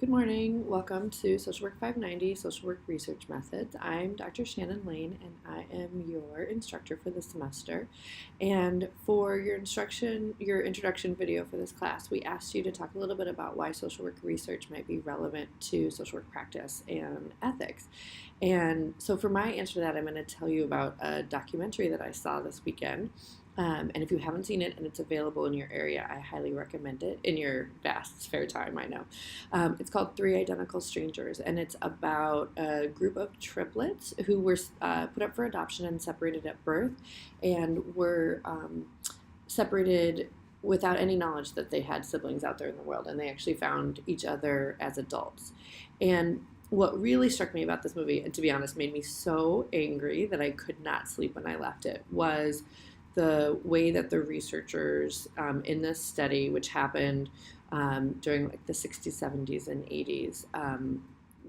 Good morning. Welcome to Social Work 590, Social Work Research Methods. I'm Dr. Shannon Lane, and I am your instructor for the semester. And for your introduction video for this class, we asked you to talk a little bit about why social work research might be relevant to social work practice and ethics. And so for my answer to that, I'm going to tell you about a documentary that I saw this weekend. And if you haven't seen it and it's available in your area, I highly recommend it in your vast spare time, I know. It's called Three Identical Strangers, and it's about a group of triplets who were put up for adoption and separated at birth, and were separated without any knowledge that they had siblings out there in the world, and they actually found each other as adults. And what really struck me about this movie, and to be honest, made me so angry that I could not sleep when I left it, was the way that the researchers in this study, which happened during like the 60s, 70s, and 80s,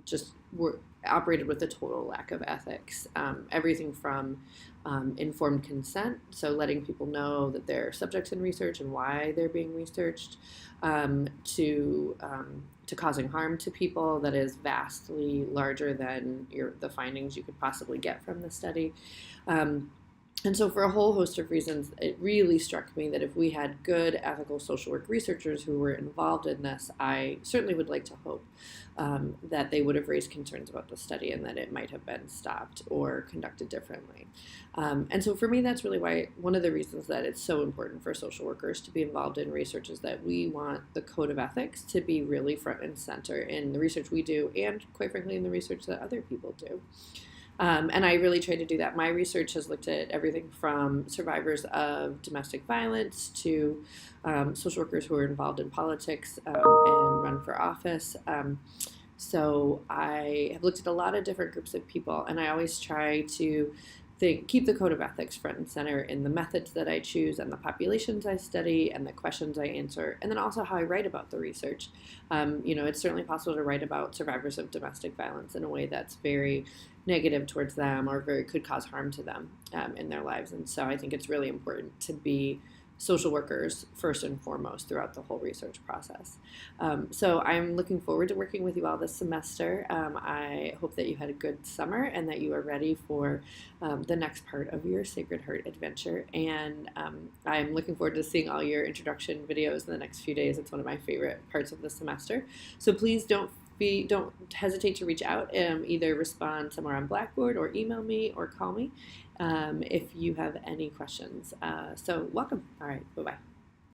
just were operated with a total lack of ethics. Everything from informed consent, so letting people know that they're subjects in research and why they're being researched, to causing harm to people that is vastly larger than the findings you could possibly get from the study. And so for a whole host of reasons, it really struck me that if we had good ethical social work researchers who were involved in this, I certainly would like to hope that they would have raised concerns about the study and that it might have been stopped or conducted differently. And so for me, that's really why one of the reasons that it's so important for social workers to be involved in research is that we want the code of ethics to be really front and center in the research we do and, quite frankly, in the research that other people do. And I really try to do that. My research has looked at everything from survivors of domestic violence to social workers who are involved in politics and run for office. So I have looked at a lot of different groups of people, and I always try to keep the code of ethics front and center in the methods that I choose and the populations I study and the questions I answer, and then also how I write about the research. It's certainly possible to write about survivors of domestic violence in a way that's very negative towards them or could cause harm to them in their lives. And so I think it's really important to be social workers first and foremost throughout the whole research process. So I'm looking forward to working with you all this semester. I hope that you had a good summer and that you are ready for the next part of your Sacred Heart adventure. And I'm looking forward to seeing all your introduction videos in the next few days. It's one of my favorite parts of the semester. So please don't hesitate to reach out, either respond somewhere on Blackboard or email me or call me if you have any questions. So welcome. All right, bye-bye.